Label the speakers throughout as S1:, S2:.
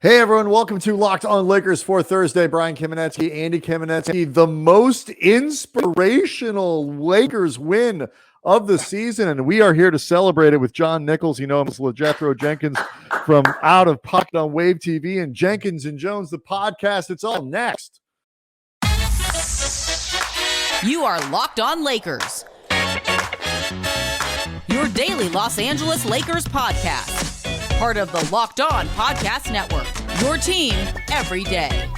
S1: Hey everyone, welcome to Locked On Lakers for Thursday. Brian Kamenetsky, Andy Kamenetsky, the most inspirational Lakers win of the season, and we are here to celebrate it with John Nichols. You know him as LeJethro Jenkins from Out of Pocket on Wave TV, and Jenkins and Jones, the podcast. It's all next.
S2: You are Locked On Lakers, your daily Los Angeles Lakers podcast. Part of the Locked On Podcast Network, your team every day.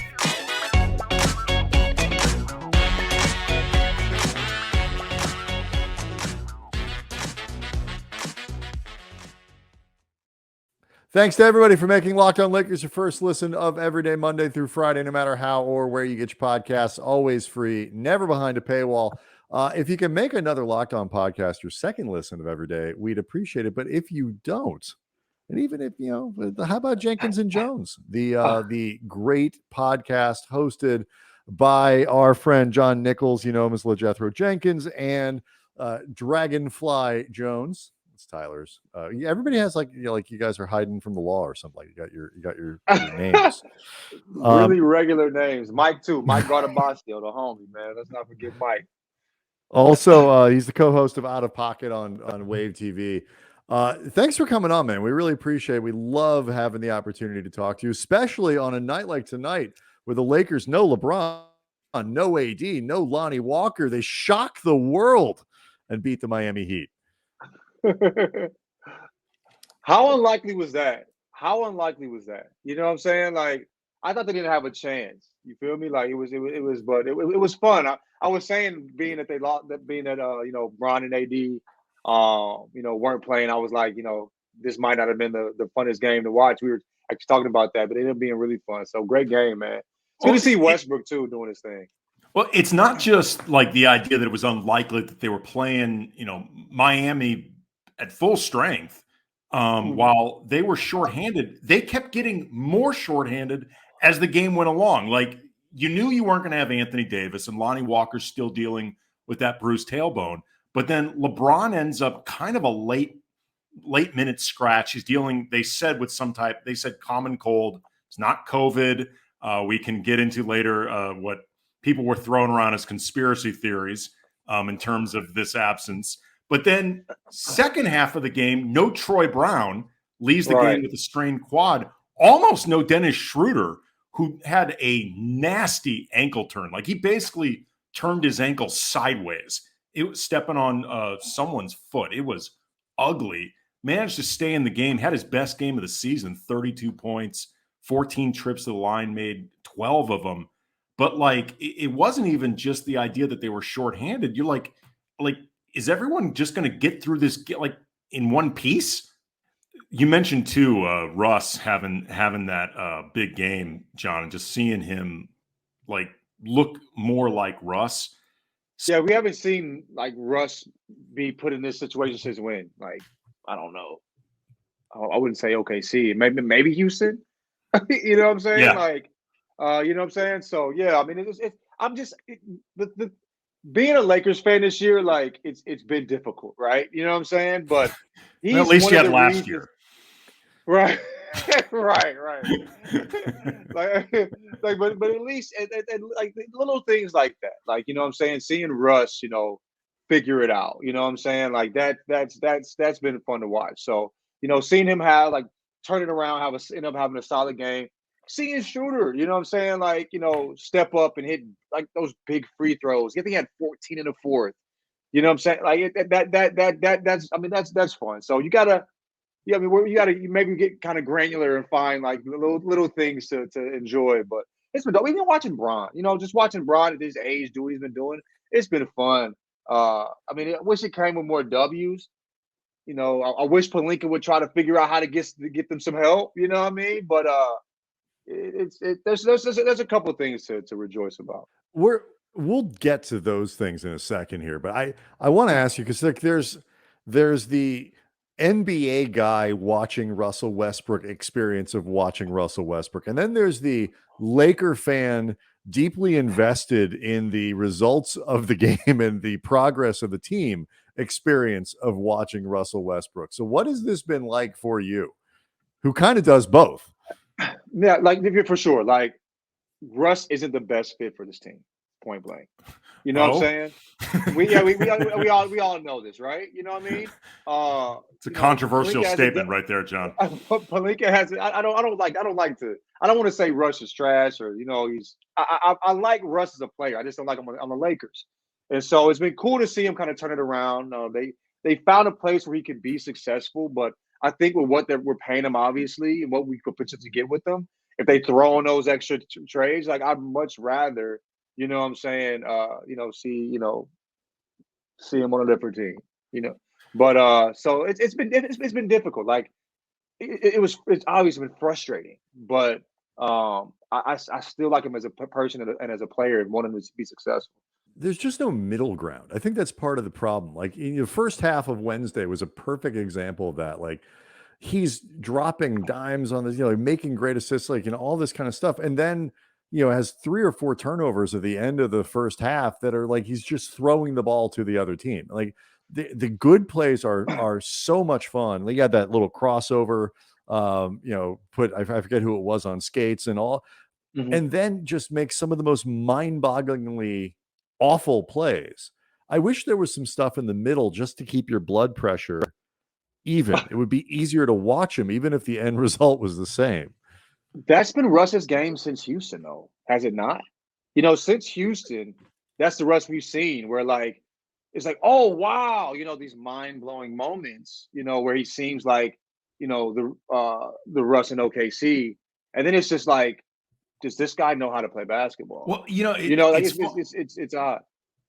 S1: Thanks to everybody for making Locked On Lakers your first listen of every day, Monday through Friday, no matter how or where you get your podcasts. Always free, never behind a paywall. If you can make another Locked On podcast your second listen of every day, we'd appreciate it. But if you don't, and even if, how about Jenkins and Jones, the great podcast hosted by our friend John Nichols, you know him as LeJethro Jenkins, and Dragonfly Jones. It's Tyler's. Everybody has like you guys are hiding from the law or something. Like you got your names.
S3: Really regular names. Mike too. Mike Gardabacio, the homie, man. Let's not forget Mike.
S1: Also, he's the co-host of Out of Pocket on Wave TV. Thanks for coming on, man. We really appreciate it. We love having the opportunity to talk to you, especially on a night like tonight where the Lakers, no LeBron, no AD, no Lonnie Walker. They shock the world and beat the Miami Heat.
S3: How unlikely was that? How unlikely was that? You know what I'm saying? Like, I thought they didn't have a chance. You feel me? Like it was, but it was fun. I was saying, being that they lost, being that Bron and AD weren't playing, I was like, this might not have been the funnest game to watch. We were actually talking about that, but it ended up being really fun. So great game, man. It's good to see Westbrook too doing his thing.
S4: Well, it's not just like the idea that it was unlikely that they were playing, Miami at full strength while they were shorthanded. They kept getting more shorthanded as the game went along. Like, you knew you weren't going to have Anthony Davis, and Lonnie Walker's still dealing with that bruised tailbone. But then LeBron ends up kind of a late minute scratch. He's dealing, they said common cold. It's not COVID. We can get into later what people were throwing around as conspiracy theories in terms of this absence. But then second half of the game, no Troy Brown, leaves the game with a strained quad. Almost no Dennis Schröder, who had a nasty ankle turn. Like, he basically turned his ankle sideways. It was stepping on someone's foot. It was ugly. Managed to stay in the game, had his best game of the season, 32 points, 14 trips to the line, made 12 of them. But, like, it wasn't even just the idea that they were shorthanded. You're like, is everyone just going to get through this in one piece? You mentioned too, Russ having that big game, John, and just seeing him look more like Russ.
S3: Yeah, we haven't seen Russ be put in this situation since when? I don't know. I wouldn't say OKC. Maybe Houston. You know what I'm saying?
S4: Yeah.
S3: You know what I'm saying? So yeah, I mean, being a Lakers fan this year, it's been difficult, right? You know what I'm saying? But
S4: well, at least you had last year.
S3: Right. right. but at least little things like that. You know what I'm saying? Seeing Russ, figure it out. You know what I'm saying? That's been fun to watch. So, seeing him turn it around, end up having a solid game. Seeing Schröder, you know what I'm saying? Step up and hit those big free throws. I think he had 14 in the fourth. You know what I'm saying? That's fun. So you gotta maybe get kind of granular and find little things to enjoy. But it's been dope. We've been watching Bron. Just watching Bron at his age do what he's been doing. It's been fun. I wish it came with more W's. I wish Pelinka would try to figure out how to get them some help. You know what I mean? But there's a couple of things to rejoice about.
S1: We'll get to those things in a second here, but I want to ask you, because there's the NBA guy watching Russell Westbrook experience of watching Russell Westbrook, and then there's the Laker fan deeply invested in the results of the game and the progress of the team experience of watching Russell Westbrook. So what has this been like for you, who kind of does both?
S3: Yeah, like for sure. Like Russ isn't the best fit for this team, point blank. You know what I'm
S4: Oh,
S3: saying? We all know this, right? You know what I mean?
S4: it's a controversial
S3: Pelinka has a
S4: statement right there, John.
S3: Pelinka has. I don't want to say Russ is trash or he's. I like Russ as a player. I just don't like him on the Lakers, and so it's been cool to see him kind of turn it around. They found a place where he could be successful, but I think with what we're paying him, obviously, and what we could potentially get with them, if they throw in those extra trades, like I'd much rather, you know what I'm saying, see him on a different team, But so it's been difficult. Like it's obviously been frustrating, but I still like him as a person and as a player and want him to be successful.
S1: There's just no middle ground. I think that's part of the problem. Like in the first half of Wednesday was a perfect example of that. Like he's dropping dimes on this, making great assists, all this kind of stuff. And then, has 3 or 4 turnovers at the end of the first half that are like he's just throwing the ball to the other team. Like the good plays are so much fun. Like, you had that little crossover, I forget who it was on skates and all, and then just make some of the most mind-bogglingly awful plays. I wish there was some stuff in the middle just to keep your blood pressure even. It would be easier to watch him, even if the end result was the same.
S3: That's been Russ's game since Houston, though, has it not? Since Houston, that's the Russ we've seen where it's like, oh wow, these mind-blowing moments, where he seems like, the Russ in OKC, and then it's just like, does this guy know how to play basketball?
S4: Well,
S3: it's odd.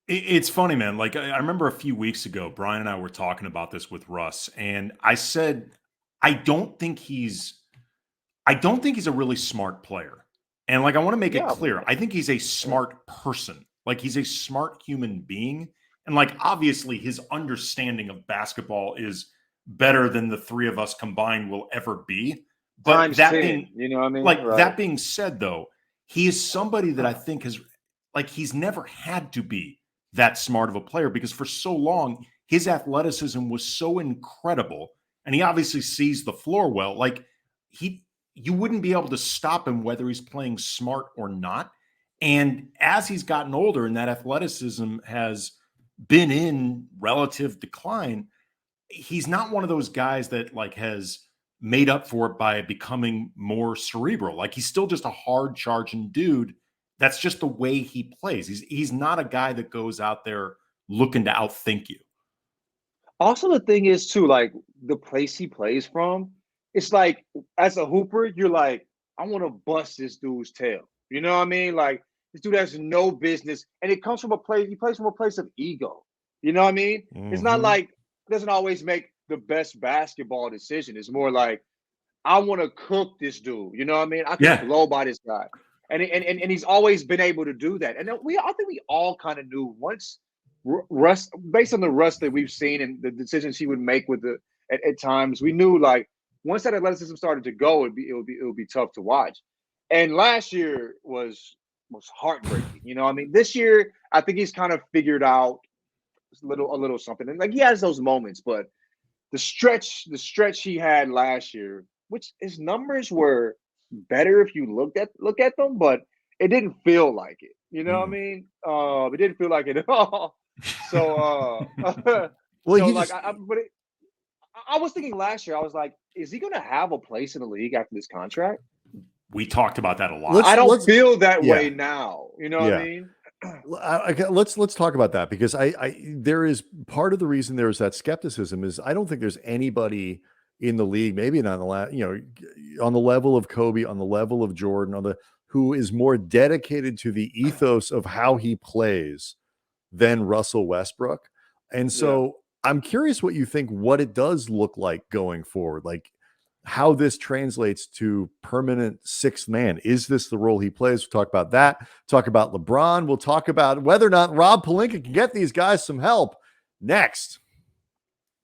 S4: It's funny, man. Like I remember a few weeks ago, Brian and I were talking about this with Russ, and I said, I don't think he's a really smart player. And I want to make it clear, I think he's a smart person. Like he's a smart human being. And obviously his understanding of basketball is better than the 3 of us combined will ever be. But that being said, though, he is somebody that I think he's never had to be that smart of a player because for so long his athleticism was so incredible, and he obviously sees the floor well. You wouldn't be able to stop him whether he's playing smart or not. And as he's gotten older and that athleticism has been in relative decline, he's not one of those guys that has made up for it by becoming more cerebral. He's still just a hard charging dude. That's just the way he plays. He's not a guy that goes out there looking to outthink you.
S3: Also, the thing is too, the place he plays from, it's like as a hooper, you're like, I want to bust this dude's tail. You know what I mean? This dude has no business, and it comes from he plays from a place of ego. You know what I mean? Mm-hmm. It's not like it doesn't always make the best basketball decision. It's more like, I want to cook this dude. You know what I mean? I can blow by this guy. And he's always been able to do that. And I think we all kind of knew once Russ, based on the Russ that we've seen and the decisions he would make at times, we knew once that athleticism started to go, it would be tough to watch. And last year was heartbreaking. You know what I mean? This year, I think he's kind of figured out a little something. And he has those moments, but the stretch he had last year, which his numbers were better if you look at them, but it didn't feel like it. You know what I mean? It didn't feel like it at all. So, I was thinking last year, I was like, is he going to have a place in the league after this contract?
S4: We talked about that a lot.
S3: I don't feel that way now. You know what I mean?
S1: Let's talk about that, because there is part of the reason there's that skepticism is I don't think there's anybody in the league, maybe not on the level of Kobe, on the level of Jordan, who is more dedicated to the ethos of how he plays than Russell Westbrook. And so I'm curious what you think, what it does look like going forward, how this translates to permanent sixth man. Is this the role he plays? We'll talk about that. Talk about LeBron. We'll talk about whether or not Rob Pelinka can get these guys some help next.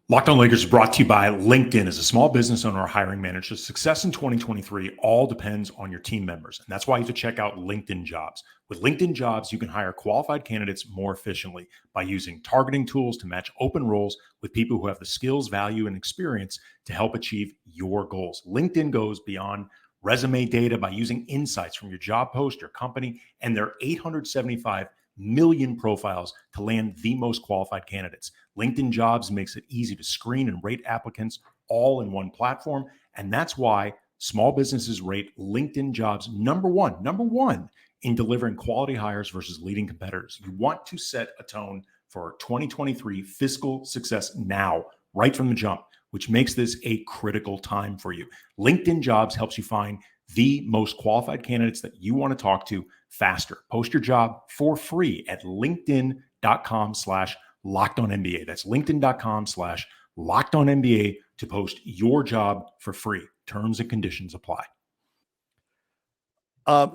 S4: Locked On Lakers is brought to you by LinkedIn. As a small business owner or hiring manager, success in 2023 all depends on your team members. And that's why you have to check out LinkedIn Jobs. With LinkedIn Jobs, you can hire qualified candidates more efficiently by using targeting tools to match open roles with people who have the skills, value, and experience to help achieve your goals. LinkedIn goes beyond resume data by using insights from your job post, your company, and their 875 million profiles to land the most qualified candidates. LinkedIn Jobs makes it easy to screen and rate applicants all in one platform. And that's why small businesses rate LinkedIn Jobs number one in delivering quality hires versus leading competitors. You want to set a tone for 2023 fiscal success now, right from the jump, which makes this a critical time for you. LinkedIn Jobs helps you find the most qualified candidates that you want to talk to faster. Post your job for free at linkedin.com/LockedOnNBA. That's linkedin.com/LockedOnNBA to post your job for free. Terms and conditions apply.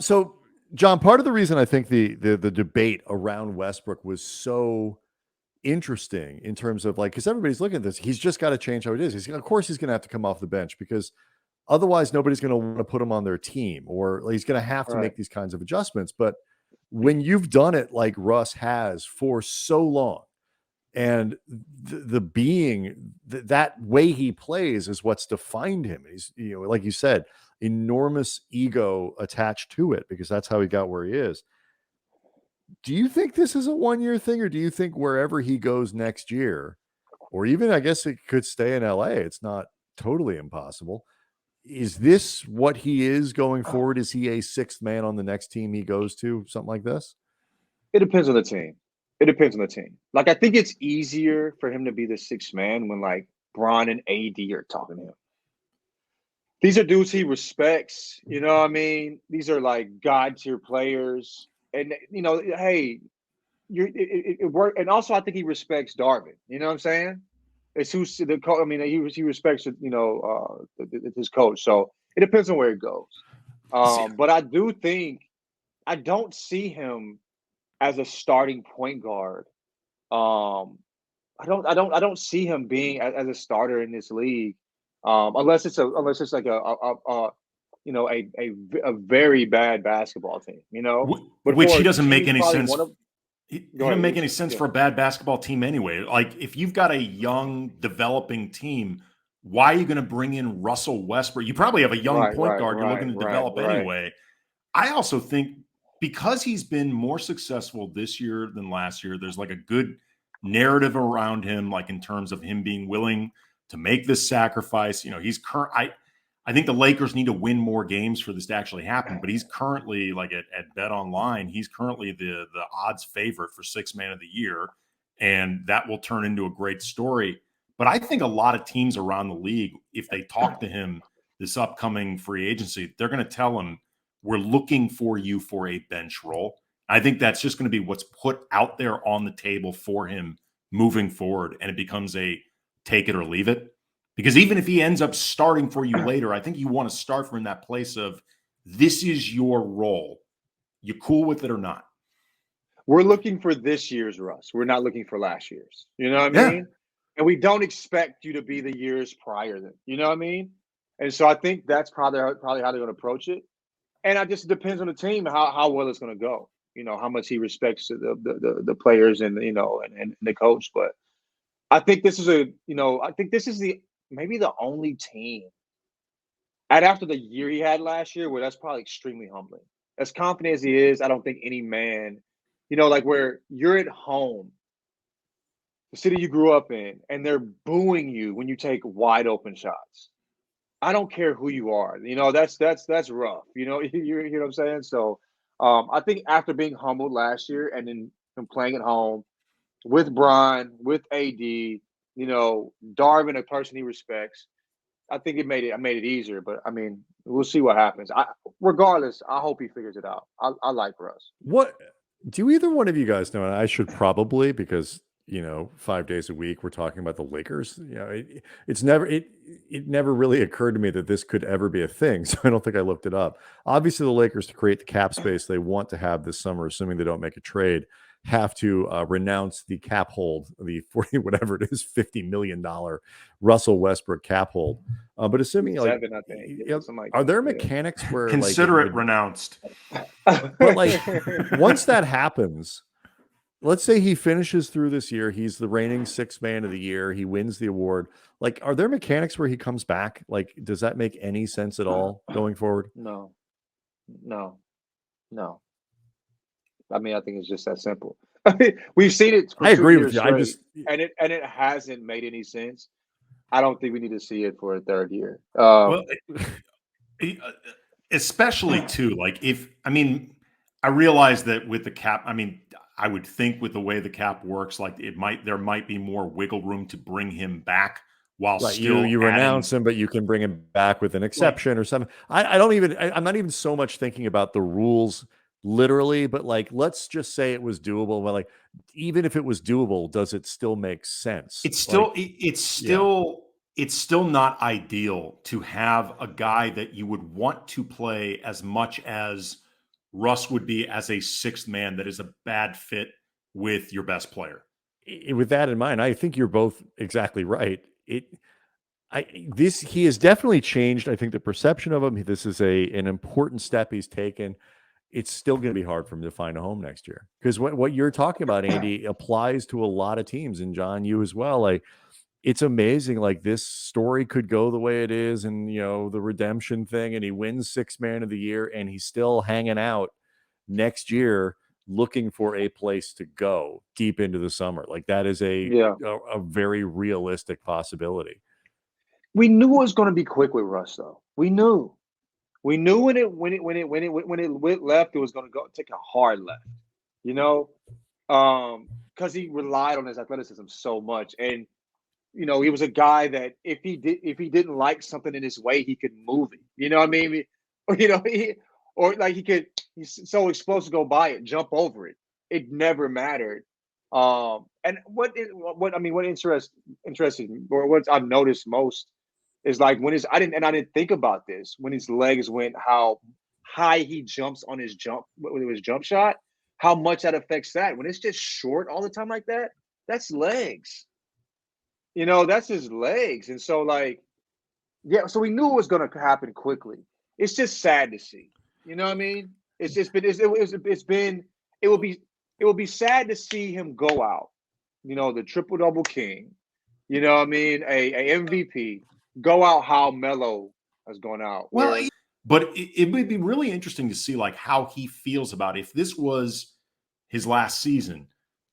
S1: So John, part of the reason I think the debate around Westbrook was so interesting in terms of like, because everybody's looking at this, he's just got to change how it is. Of course, he's going to have to come off the bench because otherwise nobody's going to want to put him on their team, or he's going to have to make these kinds of adjustments. But when you've done it like Russ has for so long, and that way he plays is what's defined him. He's, like you said, enormous ego attached to it because that's how he got where he is. Do you think this is a 1-year thing, or do you think wherever he goes next year, or even I guess it could stay in LA, it's not totally impossible? Is this what he is going forward? Is he a sixth man on the next team he goes to, something like this?
S3: It depends on the team. Like, I think it's easier for him to be the sixth man when like Bron and AD are talking to him. These are dudes he respects. You know what I mean? These are like God tier players. And, hey, it worked. And also, I think he respects Darvin. You know what I'm saying? It's who's the coach. I mean, he respects, his coach. So it depends on where it goes. But I do think I don't see him as a starting point guard. I don't see him being as a starter in this league, unless it's like a very bad basketball team,
S4: But which he doesn't make any sense. He doesn't make any sense for a bad basketball team anyway. Like, if you've got a young developing team, why are you going to bring in Russell Westbrook? You probably have a young point guard you're looking to develop anyway. I also think because he's been more successful this year than last year, there's like a good narrative around him, like in terms of him being willing to make this sacrifice. He's current. I think the Lakers need to win more games for this to actually happen, but he's currently, like at Bet Online, he's currently the odds favorite for sixth man of the year, and that will turn into a great story. But I think a lot of teams around the league, if they talk to him this upcoming free agency, they're going to tell him, we're looking for you for a bench role. I think that's just going to be what's put out there on the table for him moving forward, and it becomes a take it or leave it. Because even if he ends up starting for you later, I think you want to start from that place of, this is your role. You cool with it or not?
S3: We're looking for this year's Russ. We're not looking for last year's. You know what I mean? And we don't expect you to be the years prior then. You know what I mean? And so I think that's probably how they're going to approach it. And it just depends on the team how well it's going to go. How much he respects the players and and the coach. But I think this is maybe the only team, and after the year he had last year, where that's probably extremely humbling. As confident as he is, I don't think any man, like where you're at home, the city you grew up in, and they're booing you when you take wide open shots. I don't care who you are. That's rough. You know what I'm saying? So I think after being humbled last year and then playing at home with Bron, with AD, Darvin, a person he respects, I think I made it easier. But I mean, we'll see what happens. Regardless, I hope he figures it out. I like Russ.
S1: What do either one of you guys know? And I should probably, because 5 days a week we're talking about the Lakers. It never really occurred to me that this could ever be a thing. So I don't think I looked it up. Obviously, the Lakers, to create the cap space they want to have this summer, assuming they don't make a trade, have to renounce the cap hold, the 40, whatever it is, $50 million Russell Westbrook cap hold. But assuming
S3: Seven, I think.
S1: Are there mechanics where
S4: consider it renounced?
S1: But like once that happens, let's say he finishes through this year. He's the reigning sixth man of the year. He wins the award. Like, are there mechanics where he comes back? Like, does that make any sense at all going forward?
S3: No, no, no. I mean, I think it's just that simple. I mean, we've seen it for
S1: I
S3: 2
S1: agree with
S3: years
S1: you.
S3: straight, and it hasn't made any sense. I don't think we need to see it for a third year.
S4: Well, especially too, like I realize that with the cap, I would think with the way the cap works, like there might be more wiggle room to bring him back while
S1: Right,
S4: still
S1: you
S4: adding,
S1: renounce him, but you can bring him back with an exception or something. I'm not even so much thinking about the rules literally, but like, let's just say it was doable. Well, like, even if it was doable, does it still make sense?
S4: it's still
S1: Like,
S4: it's still not ideal to have a guy that you would want to play as much as Russ would be as a sixth man that is a bad fit with your best player.
S1: with that in mind, I think you're both exactly right. He has definitely changed. I think the perception of him. This is an important step he's taken. It's still going to be hard for him to find a home next year because what you're talking about, Andy, applies to a lot of teams, and John, you as well. Like, it's amazing. Like, this story could go the way it is, and the redemption thing, and he wins sixth man of the year, and he's still hanging out next year looking for a place to go deep into the summer. Like, that is a very realistic possibility.
S3: We knew it was going to be quick with Russ, though. We knew when it went left, it was going to go take a hard left, because he relied on his athleticism so much, and he was a guy that if he didn't like something in his way, he could move it. You know what I mean? He's so explosive, go by it, jump over it. It never mattered. And what interested me, or what I've noticed most is like when I didn't think about this when his legs went, how high he jumps on his jump shot, how much that affects that. When it's just short all the time like that, that's legs. That's his legs. And so so we knew it was going to happen quickly. It's just sad to see. You know what I mean? It's just been it will be sad to see him go out. The triple double king. You know what I mean? A MVP go out how Melo has gone out.
S4: Well, but it would be really interesting to see like how he feels about if this was his last season.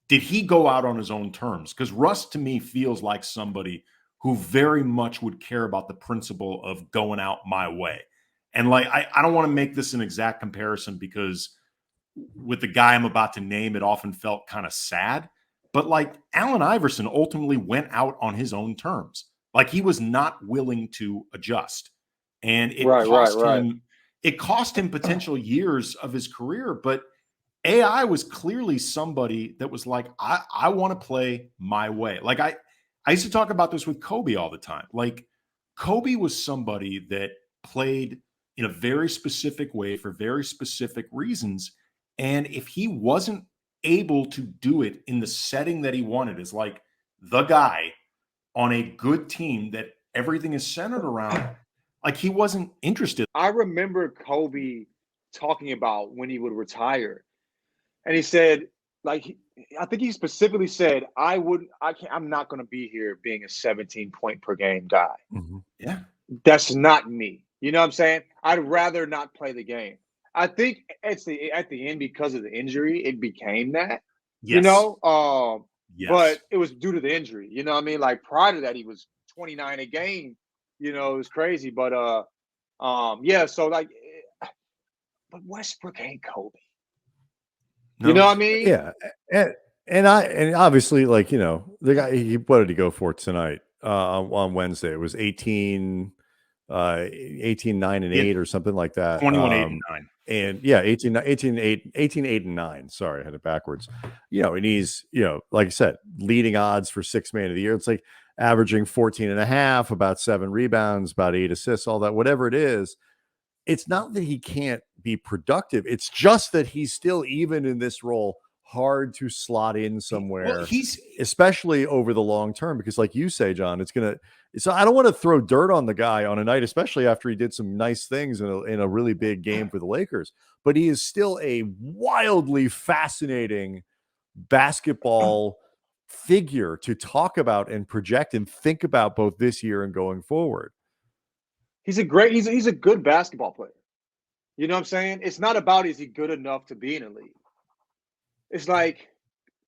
S4: Did he go out on his own terms? Because Russ to me feels like somebody who very much would care about the principle of going out my way. And like I don't want to make this an exact comparison because with the guy I'm about to name, it often felt kind of sad. But like Allen Iverson ultimately went out on his own terms. Like he was not willing to adjust. And it cost him potential years of his career. But AI was clearly somebody that was like, I want to play my way. Like I used to talk about this with Kobe all the time. Like Kobe was somebody that played in a very specific way for very specific reasons. And if he wasn't able to do it in the setting that he wanted as like the guy on a good team that everything is centered around, like he wasn't interested.
S3: I remember Kobe talking about when he would retire. And he said, I think he specifically said, I'm not going to be here being a 17 point per game guy.
S1: Mm-hmm.
S4: Yeah.
S3: That's not me. You know what I'm saying? I'd rather not play the game. I think at the end, because of the injury, it became that,
S4: yes.
S3: Yes. But it was due to the injury. You know what I mean? Like prior to that, he was 29 a game, it was crazy. But, so but Westbrook ain't Kobe. No. You know what I mean?
S1: Yeah. And obviously, like, the guy, what did he go for tonight on Wednesday? It was 18, 9 and 8 or something like that.
S4: 21, 8 and 9.
S1: And yeah, 18, 8 and 9. Sorry, I had it backwards. And he's, like I said, leading odds for sixth man of the year. It's like averaging 14 and a half, about 7 rebounds, about 8 assists, all that, whatever it is. It's not that he can't be productive. It's just that he's still, even in this role, hard to slot in somewhere.
S4: Well, he's
S1: especially over the long term, because like you say, John, so I don't want to throw dirt on the guy on a night, especially after he did some nice things in a really big game for the Lakers, but he is still a wildly fascinating basketball figure to talk about and project and think about both this year and going forward.
S3: He's a good basketball player. You know what I'm saying? It's not about is he good enough to be in a league. It's like,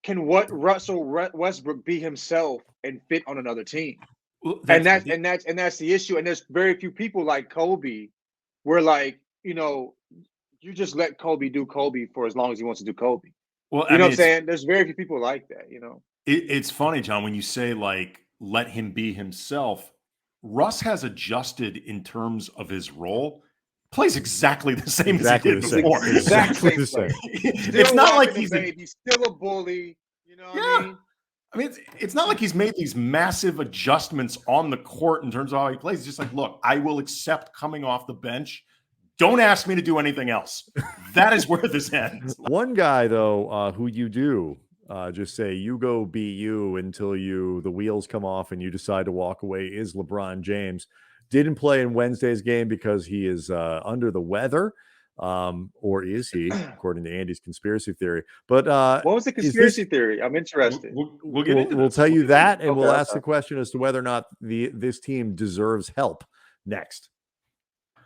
S3: can what Russell Westbrook be himself and fit on another team?
S4: Well,
S3: And that's the issue. And there's very few people like Kobe, where like, you know, you just let Kobe do Kobe for as long as he wants to do Kobe.
S4: well,
S3: You know what I'm saying? There's very few people like that, you know.
S4: It's funny, John, when you say like let him be himself. Russ has adjusted in terms of his role. Plays exactly the same
S1: Exactly
S4: as he
S1: the
S4: did
S1: same.
S4: before.
S1: Exactly the same.
S4: It's not like he's
S3: still a bully. You know what I mean?
S4: I mean, it's not like he's made these massive adjustments on the court in terms of how he plays. It's just like, look, I will accept coming off the bench. Don't ask me to do anything else. That is where this ends.
S1: One guy, though, who you do just say, you go be you until the wheels come off and you decide to walk away, is LeBron James. Didn't play in Wednesday's game because he is under the weather. Or is he, according to Andy's conspiracy theory? But
S3: what was the conspiracy theory? I'm interested.
S4: We'll get into
S1: we'll
S4: this.
S1: tell you that, and we'll
S3: Okay.
S1: ask the question as to whether or not this team deserves help next.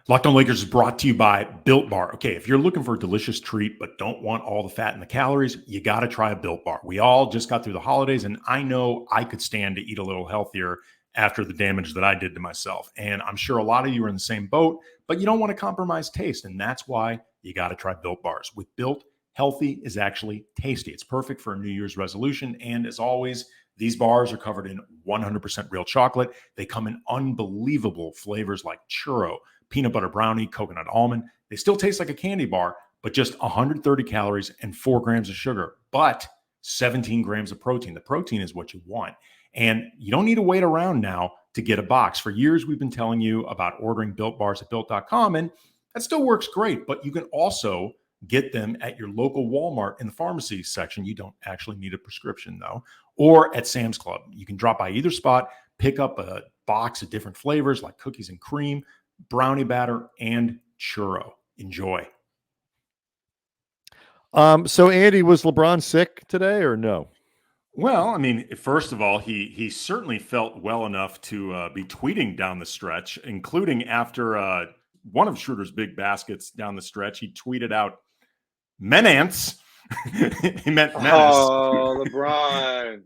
S4: Locked On Lakers is brought to you by Built Bar. Okay, if you're looking for a delicious treat but don't want all the fat and the calories, you got to try a Built Bar. We all just got through the holidays, and I know I could stand to eat a little healthier after the damage that I did to myself. And I'm sure a lot of you are in the same boat, but you don't want to compromise taste, and that's why you got to try Built Bars. With Built, healthy is actually tasty. It's perfect for a New Year's resolution, and as always, these bars are covered in 100% real chocolate. They come in unbelievable flavors like churro, peanut butter brownie, coconut almond. They still taste like a candy bar, but just 130 calories and 4 grams of sugar, but 17 grams of protein. The protein is what you want. And you don't need to wait around now to get a box. For years, we've been telling you about ordering Built Bars at Built.com, and that still works great, but you can also get them at your local Walmart in the pharmacy section. You don't actually need a prescription, though, or at Sam's Club. You can drop by either spot, pick up a box of different flavors like cookies and cream, brownie batter, and churro. Enjoy.
S1: So Andy, was LeBron sick today or no?
S4: Well, I mean, first of all, he certainly felt well enough to be tweeting down the stretch, including after one of Schröder's big baskets down the stretch. He tweeted out "menance." He meant menace.
S3: Oh, LeBron.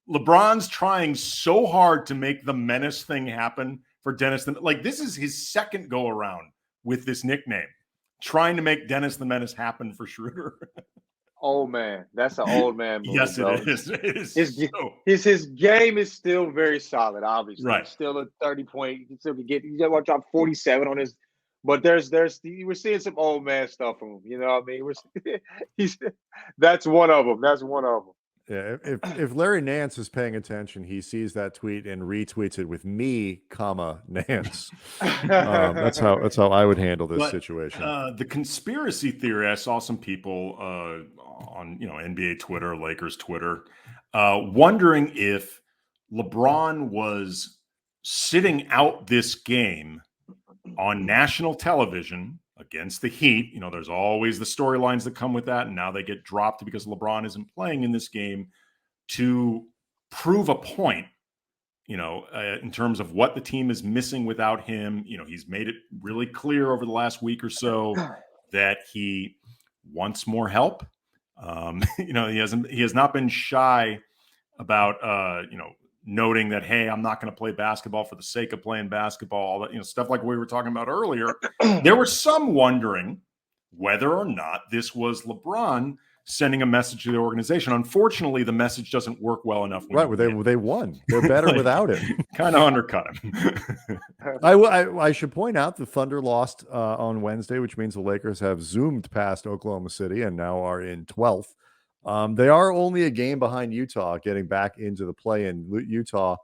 S4: LeBron's trying so hard to make the menace thing happen for Dennis. Like, this is his second go around with this nickname, trying to make Dennis the Menace happen for Schröder.
S3: Old man. That's an old man move.
S4: Yes,
S3: bro.
S4: it is. It is.
S3: His game is still very solid, obviously.
S4: Right.
S3: Still a 30-point. You can still get, you got to drop 47 on his, but we're seeing some old man stuff from him. You know what I mean? That's one of them. That's one of them.
S1: Yeah, if Larry Nance is paying attention, he sees that tweet and retweets it with me, Nance. That's how I would handle this situation.
S4: The conspiracy theory, I saw some people on NBA Twitter, Lakers Twitter, wondering if LeBron was sitting out this game on national television against the Heat. There's always the storylines that come with that, and now they get dropped because LeBron isn't playing in this game, to prove a point, in terms of what the team is missing without him. He's made it really clear over the last week or so that he wants more help. He has not been shy about, noting that, hey, I'm not going to play basketball for the sake of playing basketball, all that, stuff like we were talking about earlier. There was some wondering whether or not this was LeBron sending a message to the organization. Unfortunately, the message doesn't work well enough.
S1: Right, they won. They're better without him.
S4: Kind of undercut him.
S1: I should point out the Thunder lost on Wednesday, which means the Lakers have zoomed past Oklahoma City and now are in 12th. They are only a game behind Utah, getting back into the play in Utah.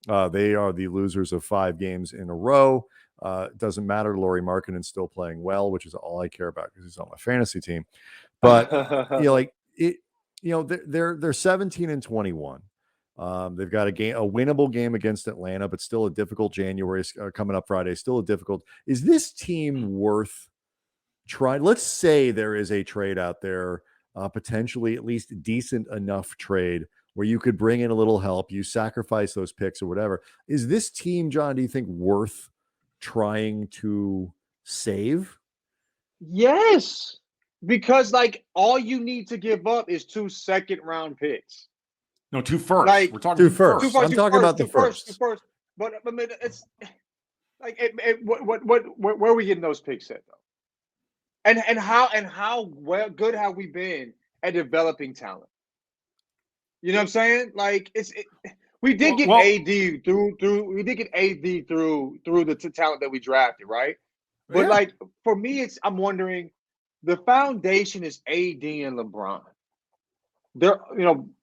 S1: They are the losers of 5 games in a row. It doesn't matter. Lauri Markkanen's still playing well, which is all I care about because he's on my fantasy team. But they're 17-21. They've got a winnable game against Atlanta, but still a difficult January coming up Friday. Still a difficult. Is this team worth trying? Let's say there is a trade out there potentially at least decent enough trade where you could bring in a little help, you sacrifice those picks or whatever. Is this team, John, do you think worth trying to save?
S3: Yes, because like all you need to give up is 2 second-round picks.
S4: No, 2 firsts.
S3: Like
S4: We're talking
S1: 2
S4: 2
S1: firsts.
S4: firsts.
S1: I'm talking about the firsts.
S3: 2 firsts. But I mean, it's like where are we getting those picks at though? And how well good have we been at developing talent? You know what I'm saying? Like we did get AD through we did get AD through the talent that we drafted, right? But
S1: Yeah.
S3: like for me, I'm wondering, the foundation is AD and LeBron.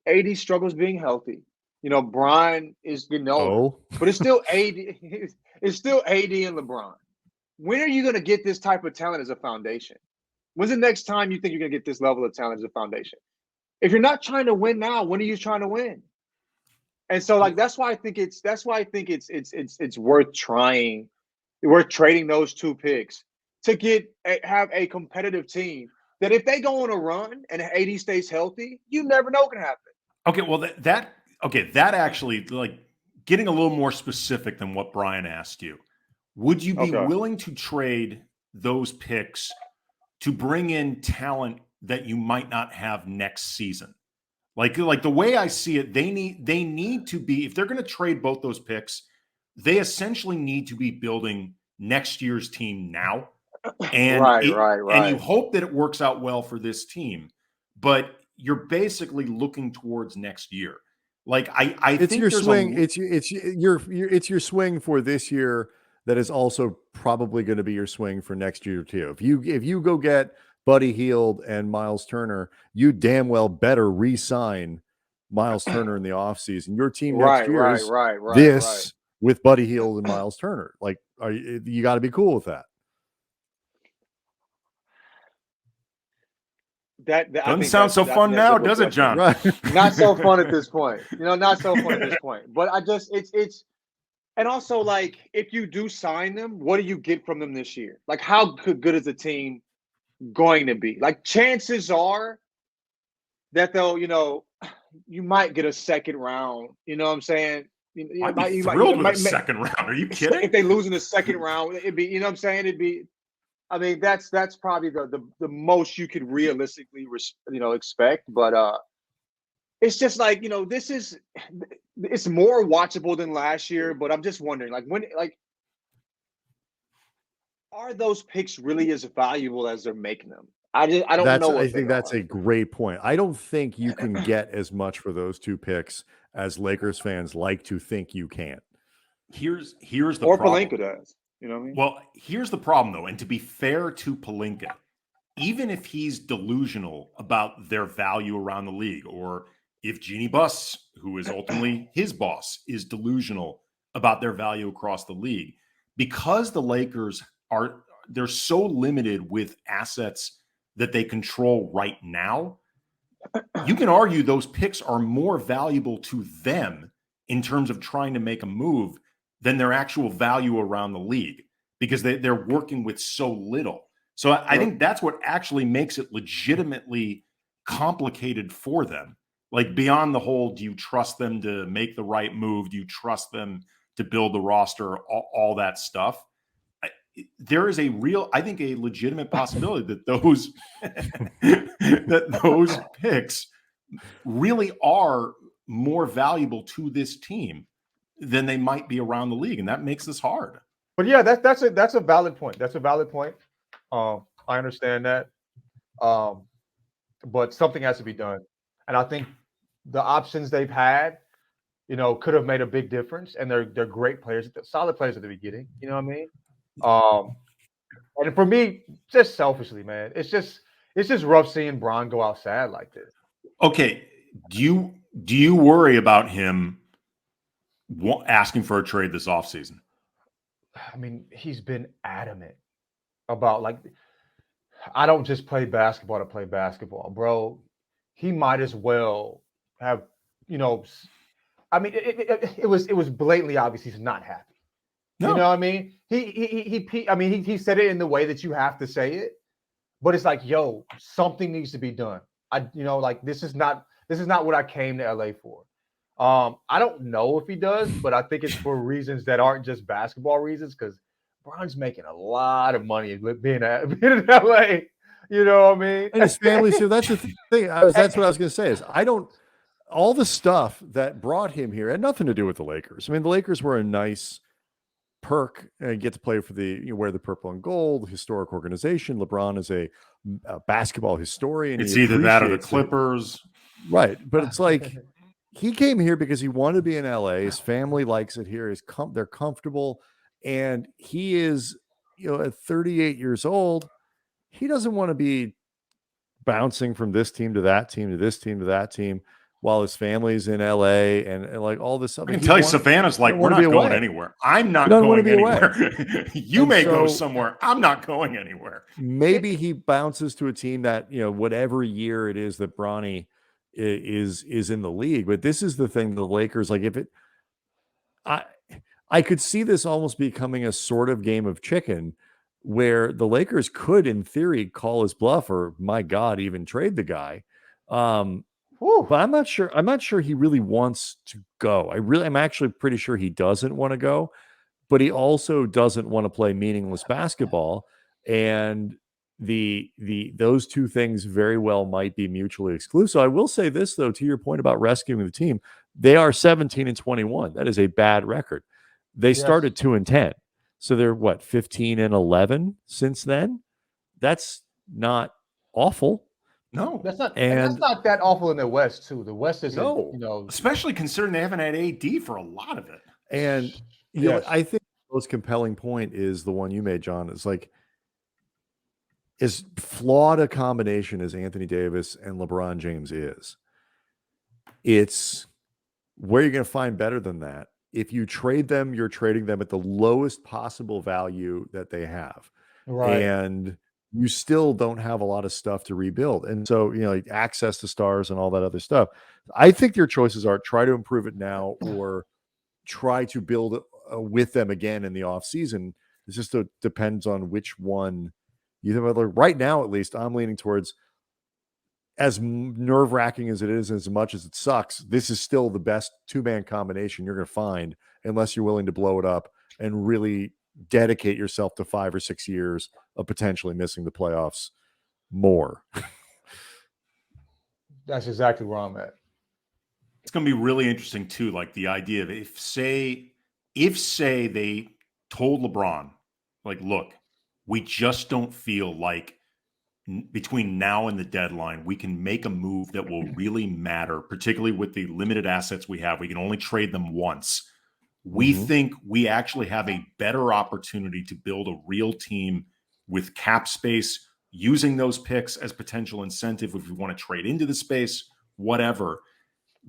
S3: AD struggles being healthy. Brian is getting older, but it's still AD. It's still AD and LeBron. When are you going to get this type of talent as a foundation? When's the next time you think you're going to get this level of talent as a foundation? If you're not trying to win now, when are you trying to win? And so, like, that's why I think it's worth trying. We're trading those 2 picks to have a competitive team that if they go on a run and AD stays healthy, you never know what can happen.
S4: Okay, well that actually, like, getting a little more specific than what Brian asked you. Would you be willing to trade those picks to bring in talent that you might not have next season? Like the way I see it, they need to be, if they're going to trade both those picks, they essentially need to be building next year's team now. And and you hope that it works out well for this team, but you're basically looking towards next year. Like I
S1: it's
S4: think
S1: your
S4: there's
S1: swing. It's your swing for this year that is also probably going to be your swing for next year too. If you go get Buddy Hield and Miles Turner, you damn well better re-sign Miles Turner in the offseason. Your team next year is this with Buddy Hield and Miles Turner. Like, you got to be cool with that.
S3: That
S4: doesn't sound so fun now, does it, John?
S1: Right.
S3: Not so fun at this point. Not so fun at this point. But I just it's and also, like, if you do sign them, what do you get from them this year? Like, how good is the team going to be? Like, chances are that they'll, you might get a second round. You know what I'm saying?
S4: I'd be thrilled with a second round. Are you kidding?
S3: If they lose in the second round, it'd be, you know what I'm saying? It'd be, I mean, that's probably the most you could realistically, expect. But it's just like, it's more watchable than last year. But I'm just wondering, like, are those picks really as valuable as they're making them? I don't know.
S1: I think that's a great point. I don't think you can get as much for those 2 picks as Lakers fans like to think you can.
S4: Here's the
S3: or
S4: problem.
S3: Pelinka does. You know what I mean?
S4: Well, here's the problem, though. And to be fair to Pelinka, even if he's delusional about their value around the league, or if Jeannie Buss, who is ultimately his boss, is delusional about their value across the league, because the Lakers they're so limited with assets that they control right now, you can argue those picks are more valuable to them in terms of trying to make a move than their actual value around the league, because they're working with so little. So I think that's what actually makes it legitimately complicated for them. Like, beyond the whole, do you trust them to make the right move? Do you trust them to build the roster? All that stuff. There is I think a legitimate possibility that those picks really are more valuable to this team than they might be around the league, and that makes this hard.
S5: But yeah, that's a valid point. That's a valid point. I understand that, but something has to be done, and I think the options they've had, could have made a big difference. And they're great players, solid players at the beginning. You know what I mean? And for me, just selfishly, man, it's just rough seeing Bron go out sad like this.
S4: Okay, do you worry about him asking for a trade this offseason?
S5: I mean, he's been adamant about, like, I don't just play basketball to play basketball, bro. He might as well have, I mean, it was blatantly obvious he's not happy. No. You know what I mean? He said it in the way that you have to say it, but it's like, yo, something needs to be done. this is not what I came to LA for. I don't know if he does, but I think it's for reasons that aren't just basketball reasons, because Bron's making a lot of money being in LA. You know what I mean?
S1: And his family. So that's the thing. That's what I was going to say. Is all the stuff that brought him here had nothing to do with the Lakers. I mean, the Lakers were a nice perk and get to play for wear the purple and gold, historic organization. LeBron is a basketball historian.
S4: It's either that or the Clippers.
S1: Right. But it's like he came here because he wanted to be in LA. His family likes it here. They're comfortable. And he is, at 38 years old, he doesn't want to be bouncing from this team to that team to this team to that team while his family's in LA and like all this stuff.
S4: I can tell you, Savannah's like, we're not going anywhere. I'm not going anywhere. You may go somewhere. I'm not going anywhere.
S1: Maybe he bounces to a team that, whatever year it is that Bronny is in the league. But this is the thing, the Lakers, like I could see this almost becoming a sort of game of chicken where the Lakers could, in theory, call his bluff or, my God, even trade the guy. But I'm not sure. I'm not sure he really wants to go. I'm actually pretty sure he doesn't want to go, but he also doesn't want to play meaningless basketball. And those two things very well might be mutually exclusive. I will say this, though, to your point about rescuing the team, they are 17-21. That is a bad record. They started 2-10. So they're 15-11 since then. That's not awful.
S4: No,
S5: that's not. And that's not that awful in the West too. The West is
S4: especially considering they haven't had AD for a lot of it.
S1: And I think the most compelling point is the one you made, John. Is like, as flawed a combination as Anthony Davis and LeBron James is, it's where you're going to find better than that. If you trade them, you're trading them at the lowest possible value that they have,
S5: right?
S1: And you still don't have a lot of stuff to rebuild. And so, like access to stars and all that other stuff. I think your choices are try to improve it now or try to build with them again in the off season. It just depends on which one you think. Like right now, at least, I'm leaning towards, as nerve-wracking as it is, as much as it sucks, this is still the best two-man combination you're going to find, unless you're willing to blow it up and really dedicate yourself to 5 or 6 years of potentially missing the playoffs more.
S5: That's exactly where I'm at.
S4: It's going to be really interesting too. Like the idea of if say they told LeBron, like, look, we just don't feel like between now and the deadline, we can make a move that will really matter, particularly with the limited assets we have. We can only trade them once. We think we actually have a better opportunity to build a real team with cap space, using those picks as potential incentive if we want to trade into the space, whatever.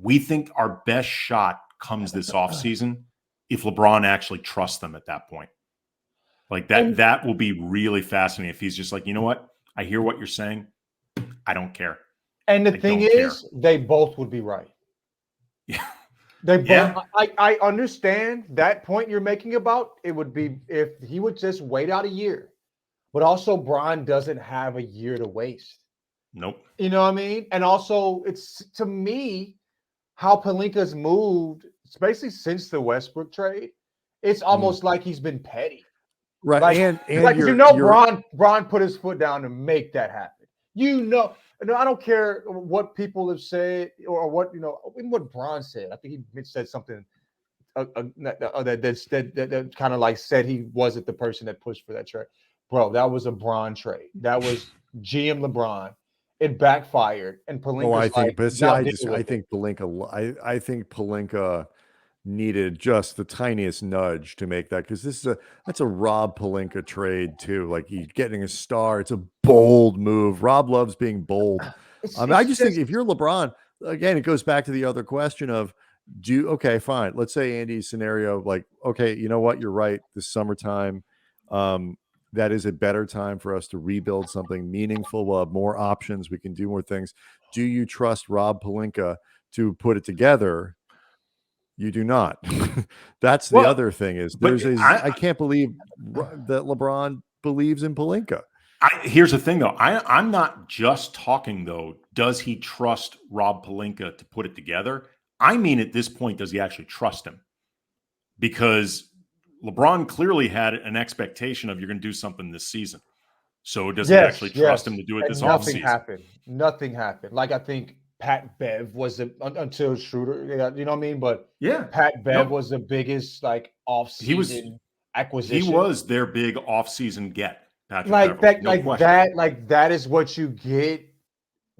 S4: We think our best shot comes this offseason if LeBron actually trusts them at that point. Like that will be really fascinating if he's just like, you know what? I hear what you're saying. I don't care.
S5: And the thing is, they both would be right.
S4: Yeah.
S5: They both, I understand that point you're making about it would be if he would just wait out a year. But also, Bron doesn't have a year to waste.
S4: Nope.
S5: You know what I mean? And also, it's, to me, how Pelinka's moved, especially since the Westbrook trade, it's almost like he's been petty.
S1: Right.
S5: Like,
S1: and
S5: Bron put his foot down to make that happen. I don't care what people have said or what, even what Bron said. I think he said something that kind of like said he wasn't the person that pushed for that trade. Bro, that was a Bron trade. That was GM LeBron. It backfired, and Pelinka.
S1: I think Pelinka needed just the tiniest nudge to make that, because that's a Rob Pelinka trade too. Like, he's getting a star. It's a bold move. Rob loves being bold. I just think if you're LeBron, again, it goes back to the other question of okay, fine. Let's say Andy's scenario, like, okay, you know what? You're right. This summertime, that is a better time for us to rebuild something meaningful. We'll have more options. We can do more things. Do you trust Rob Pelinka to put it together? You do not. That's the other thing is I can't believe that LeBron believes in Pelinka.
S4: Here's the thing, though. I'm not just talking, though. Does he trust Rob Pelinka to put it together? I mean, at this point, does he actually trust him? Because LeBron clearly had an expectation of you're going to do something this season. So does he actually trust him to do it this offseason?
S5: Nothing happened. Like, I think Pat Bev was until Schröder, you know what I mean? But
S4: yeah,
S5: Pat Bev was the biggest offseason acquisition.
S4: He was their big offseason get. Patrick
S5: like
S4: Beverley.
S5: that is what you get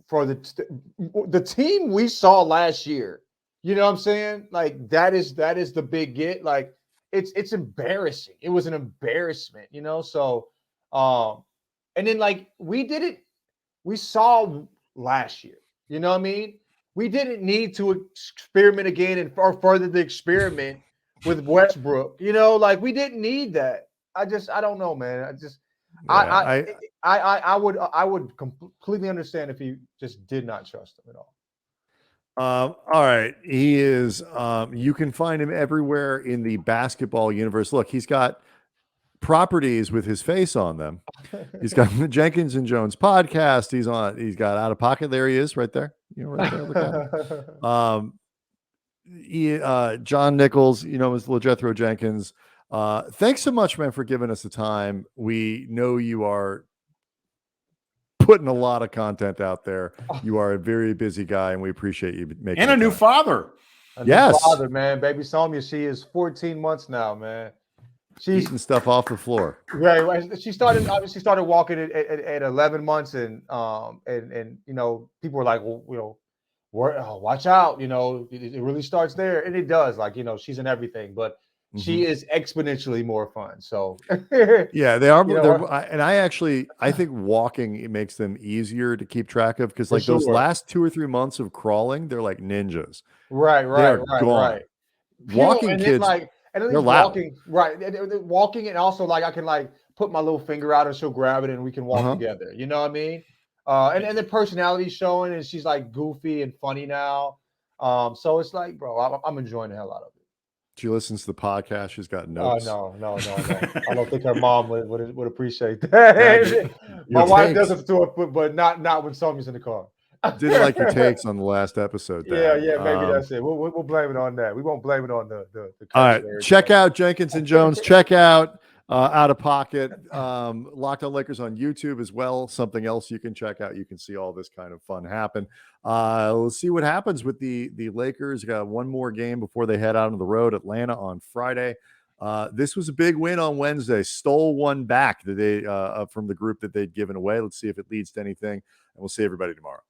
S5: for the team we saw last year. You know what I'm saying? Like, that is the big get. Like, it's embarrassing. It was an embarrassment, you know? So and then we saw last year. You know what I mean? We didn't need to experiment again or further the experiment with Westbrook. You know, like, we didn't need that. I don't know, man. I would completely understand if he just did not trust him at all.
S1: All right. He is, you can find him everywhere in the basketball universe. Look, he's got properties with his face on them. He's got the Jenkins and Jones podcast. He's got Out of Pocket. There he is right there. You know, right there. Look at him. John Nichols, you know, is LeJethro Jenkins. Thanks so much, man, for giving us the time. We know you are putting a lot of content out there. You are a very busy guy, and we appreciate you making
S4: and a new father.
S5: New father, man. Baby Sonia, she is 14 months now, man. She's
S1: eating stuff off the floor.
S5: Right. She started walking at 11 months, and you know, people were like, well, you know, watch out, you know, it really starts there, and it does. Like, you know, she's in everything, but she is exponentially more fun. So
S1: yeah, they are. You know, I think walking, it makes them easier to keep track of, because like those last 2 or 3 months of crawling, they're like ninjas. Right. Walking kids,
S5: and at
S1: they're
S5: least
S1: loud.
S5: Walking, right? Walking, and also like I can like put my little finger out and she'll grab it and we can walk together. You know what I mean? And the personality's showing, and she's like goofy and funny now. So it's like, bro, I'm enjoying the hell out of it.
S1: She listens to the podcast. She's got notes.
S5: No. I don't think her mom would appreciate that. My wife does it to her, but not when Somia's in the car.
S1: Didn't like your takes on the last episode.
S5: Yeah, maybe that's it. We'll blame it on that. We won't blame it on the
S1: all right, check out Jenkins and Jones. Check out Out of Pocket. Locked On Lakers on YouTube as well. Something else you can check out. You can see all this kind of fun happen. Let's see what happens with the Lakers. Got one more game before they head out on the road. Atlanta on Friday. This was a big win on Wednesday. Stole one back that they from the group that they'd given away. Let's see if it leads to anything, and we'll see everybody tomorrow.